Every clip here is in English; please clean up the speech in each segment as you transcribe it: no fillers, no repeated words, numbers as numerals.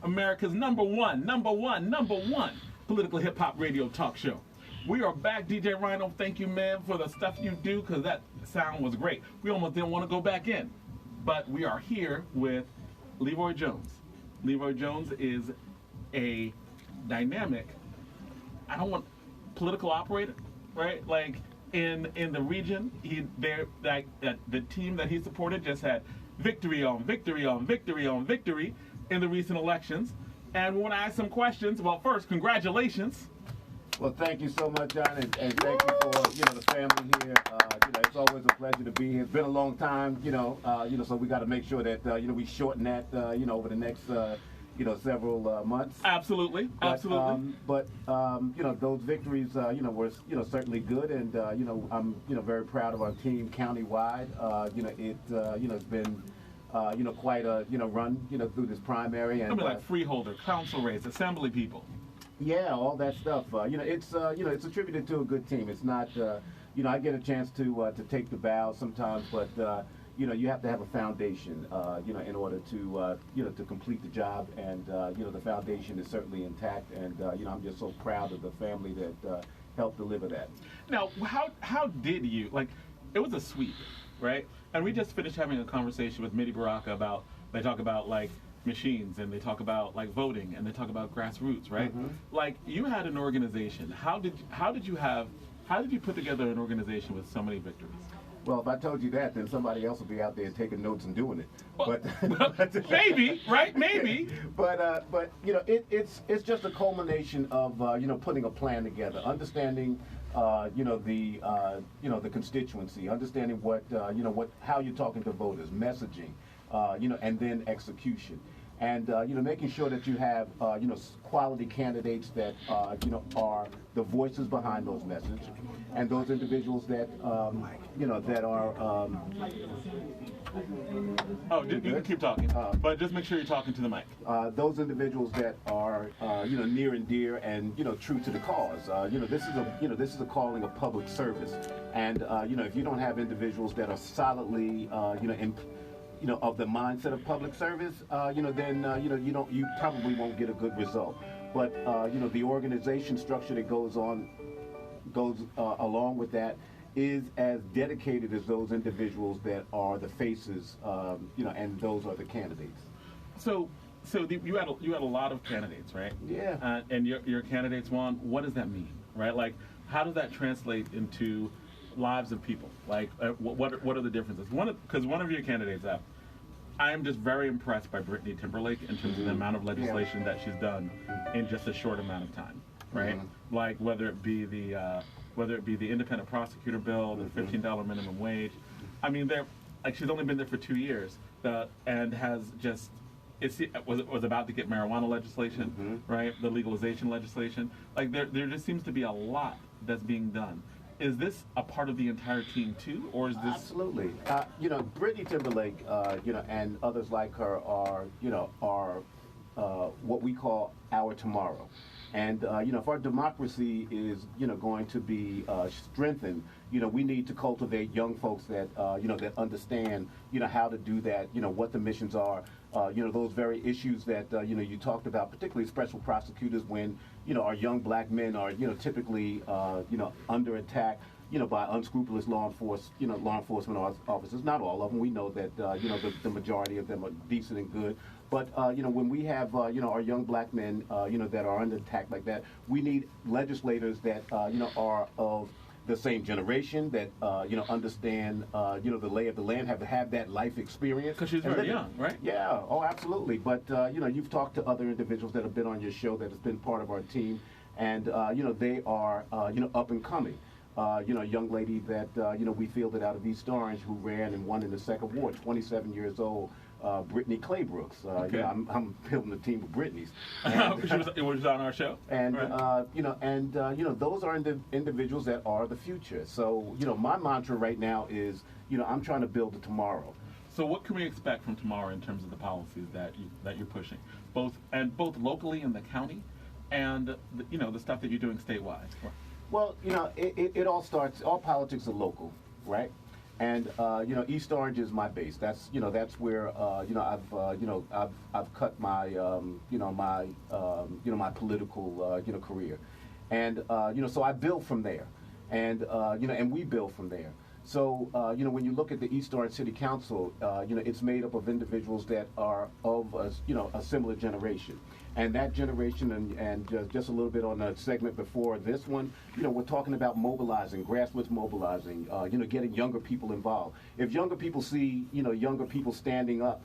America's number one political hip hop radio talk show. We are back, DJ Rhino. Thank you, man, for the stuff you do, because that sound was great. We almost didn't want to go back in, but we are here with Leroy Jones. Leroy Jones is a dynamic, I don't want political operator, right? Like in the region, the team that he supported just had victory on victory on victory on victory in the recent elections. And we want to ask some questions. Well, first, congratulations. Well, thank you so much, John, and thank you for the family here. It's always a pleasure to be here. It's been a long time, so we got to make sure that we shorten that over the next several months. Absolutely, absolutely. But those victories were certainly good, and I'm very proud of our team countywide. It's been quite a run through this primary, and like freeholder, council race, assembly people. Yeah, all that stuff. It's attributed to a good team. It's not, I get a chance to take the bow sometimes, but you have to have a foundation, in order to complete the job, and the foundation is certainly intact, and I'm just so proud of the family that helped deliver that. Now, how did you It was a sweep, right? And we just finished having a conversation with Midi Baraka about. They talk about machines, and they talk about voting, and they talk about grassroots, right? Mm-hmm. You had an organization. How did you put together an organization with so many victories? Well, if I told you that, then somebody else would be out there taking notes and doing it. Well, maybe, right? Maybe. But it's just a culmination of putting a plan together, understanding the constituency, understanding how you're talking to voters, messaging. And then execution, and making sure that you have quality candidates that are the voices behind those messages, and those individuals that that are. You can keep talking, but just make sure you're talking to the mic. Those individuals that are near and dear and true to the cause. This is a calling of public service, and if you don't have individuals that are solidly of the mindset of public service, then you probably won't get a good result. But the organization structure that goes along with that is as dedicated as those individuals that are the faces, and those are the candidates. So you had a lot of candidates, right? Yeah. And your candidates won. What does that mean, right? How does that translate into lives of people? What are the differences? Because one of your candidates, I am just very impressed by Brittany Timberlake in terms of the amount of legislation that she's done in just a short amount of time, right? Mm-hmm. Whether it be the independent prosecutor bill, the $15 minimum wage. I mean, she's only been there for 2 years, and has just was about to get marijuana legislation, mm-hmm. right? The legalization legislation. There just seems to be a lot that's being done. Is this a part of the entire team too, or is this? Absolutely. Brittany Timberlake, and others like her are what we call our tomorrow. And if our democracy is going to be strengthened, we need to cultivate young folks that that understand how to do that. What the missions are. Those very issues that you talked about, particularly special prosecutors, when our young black men are typically under attack by unscrupulous law enforcement officers. Not all of them. We know that the majority of them are decent and good. But when we have our young black men that are under attack like that, we need legislators that are of the same generation, that understand the lay of the land, have that life experience. Because she's very young, right? Yeah. Oh, absolutely. But you've talked to other individuals that have been on your show that has been part of our team, and they are up and coming. A young lady that we fielded out of East Orange who ran and won in the second ward, 27 years old. Brittany Claybrooks. Okay. I'm building a team of Brittany's. She was on our show. And right. Those are individuals that are the future. So my mantra right now is I'm trying to build a tomorrow. So what can we expect from tomorrow in terms of the policies that you're pushing, both locally in the county, and the stuff that you're doing statewide? Well, it all starts. All politics are local, right? And East Orange is my base. That's where I've cut my my political career, and so I build from there, and and we build from there. So when you look at the East Orange City Council, it's made up of individuals that are of a similar generation. And that generation, and just a little bit on the segment before this one, we're talking about mobilizing, grassroots mobilizing, getting younger people involved. If younger people see, younger people standing up,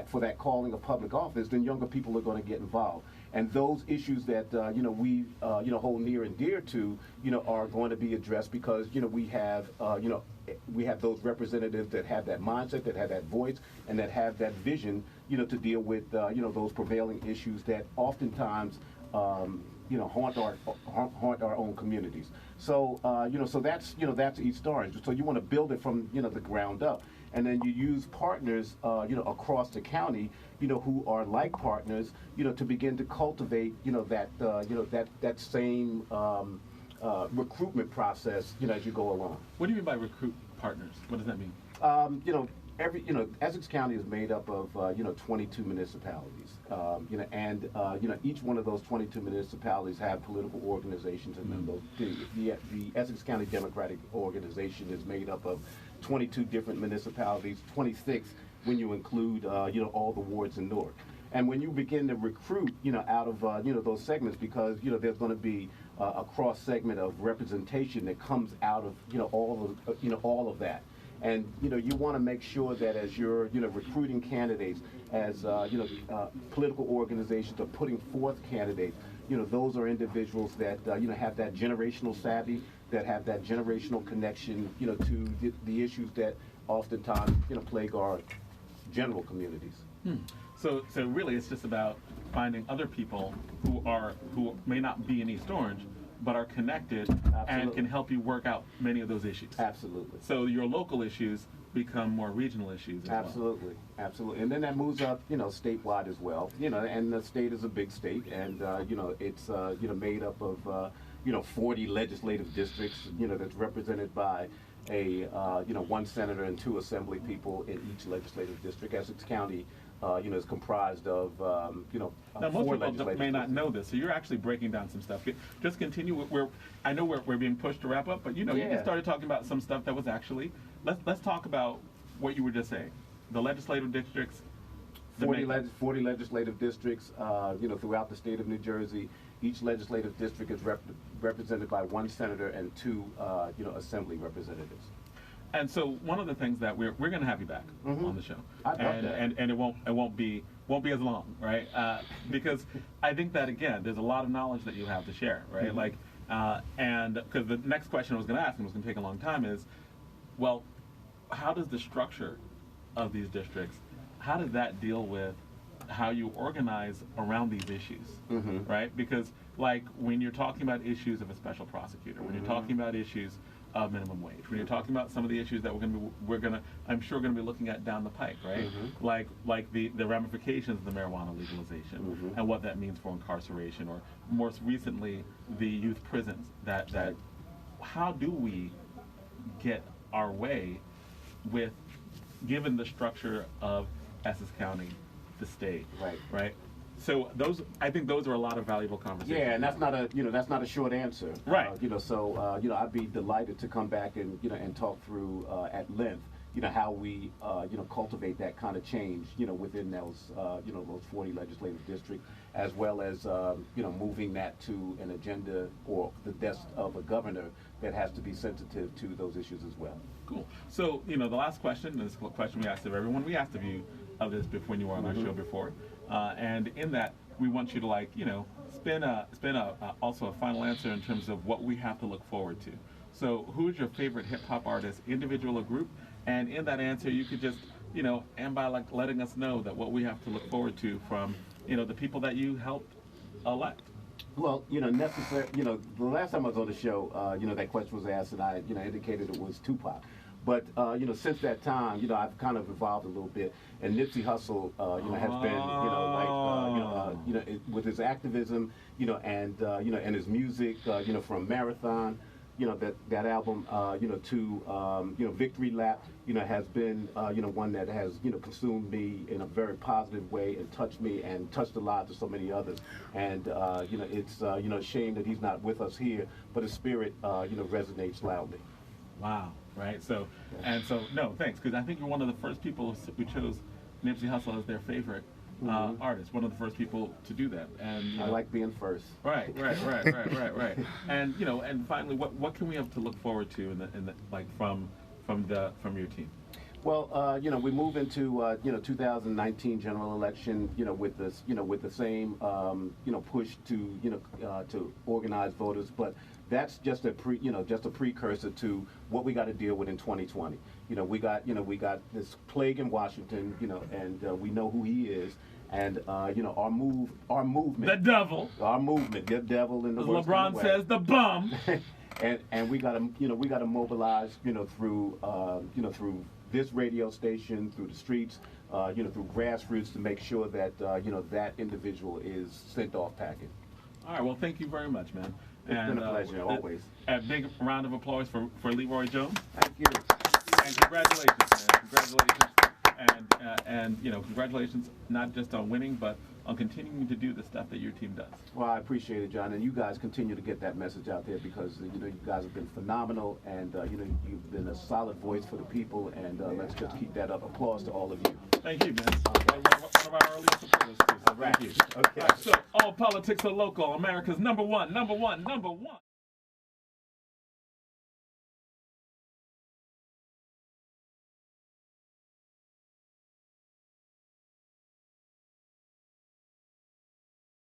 for that calling of public office, then younger people are going to get involved. And those issues that we hold near and dear to, are going to be addressed because we have those representatives that have that mindset, that have that voice, and that have that vision, to deal with those prevailing issues that oftentimes haunt our own communities. So so that's East Orange. So you want to build it from the ground up, and then you use partners across the county who are like partners to begin to cultivate that same recruitment process as you go along. What do you mean by recruit partners? What does that mean? Essex County is made up of 22 municipalities, and each one of those 22 municipalities have political organizations in them. The Essex County Democratic Organization is made up of 22 different municipalities, 26 when you include all the wards in Newark. And when you begin to recruit out of those segments, because there's going to be a cross segment of representation that comes out of all of that. And you want to make sure that as you're recruiting candidates, as political organizations are putting forth candidates, those are individuals that have that generational savvy, that have that generational connection to the issues that oftentimes plague our general communities. So really, it's just about finding other people who may not be in East Orange, but are connected. Absolutely. And can help you work out many of those issues. Absolutely. So your local issues become more regional issues as Absolutely. well. Absolutely. And then that moves up, statewide as well. And the state is a big state, and it's made up of 40 legislative districts, that's represented by a one senator and 2 assembly people in each legislative district. Essex County is comprised of now, most 4 people may not know this, so you're actually breaking down some stuff. Just continue. I know we're being pushed to wrap up, but you just started talking about some stuff that was actually. Let's talk about what you were just saying. The legislative districts. 40 legislative districts, throughout the state of New Jersey. Each legislative district is represented by 1 senator and 2, assembly representatives. And so one of the things that we're going to have you back on the show, I'd love that. And it won't be as long, right? Because I think that again, there's a lot of knowledge that you have to share, right? And because the next question I was going to ask, and was going to take a long time, is, well, how does the structure of these districts, how does that deal with how you organize around these issues, right? Because when you're talking about issues of a special prosecutor, when you're talking about issues of minimum wage, when you're talking about some of the issues that I'm sure going to be looking at down the pike, right? Like the ramifications of the marijuana legalization and what that means for incarceration, or more recently the youth prisons. That how do we get our way with, given the structure of Essex County, the state, right? So I think those are a lot of valuable conversations. Yeah, and that's not a short answer, right? I'd be delighted to come back and and talk through at length, how we cultivate that kind of change, within those those 40 legislative districts, as well as moving that to an agenda or the desk of a governor that has to be sensitive to those issues as well. Cool. So the last question, this question we asked of everyone, we asked of you of this when you were on our show before. And in that, we want you to spin also a final answer in terms of what we have to look forward to. So who is your favorite hip hop artist, individual or group? And in that answer, you could just, end by letting us know that what we have to look forward to from, the people that you helped elect. Well, the last time I was on the show, that question was asked, and I, indicated it was Tupac. But since that time, I've kind of evolved a little bit, and Nipsey Hussle, has been, with his activism, and his music, from Marathon that album, to Victory Lap, has been, one that has, consumed me in a very positive way and touched me and touched the lives of so many others. And, it's, a shame that he's not with us here, but his spirit, resonates loudly. Wow, right? So, no, thanks, because I think you're one of the first people who chose Nipsey Hussle as their favorite artist, one of the first people to do that. And I like being first. Right. And and finally, what can we have to look forward to in the like from your team? Well, we move into 2019 general election, with this, with the same push to organize voters, but that's just a precursor to what we got to deal with in 2020. We got this plague in Washington, and we know who he is. And our movement, the devil, the devil in the worst LeBron of the way. says the bum, and we gotta mobilize, through this radio station, through the streets, through grassroots, to make sure that that individual is sent off packing. All right. Well, thank you very much, man. It's been a pleasure, always. A big round of applause for Leroy Jones. Thank you. And congratulations, man. Congratulations. And congratulations not just on winning, but on continuing to do the stuff that your team does. Well, I appreciate it, John, and you guys continue to get that message out there, because you guys have been phenomenal, and you've been a solid voice for the people, and let's just keep that up. Applause to all of you. Thank you, man. One of our earliest supporters. All right. Thank you. Okay. All right, so all politics are local. America's number one.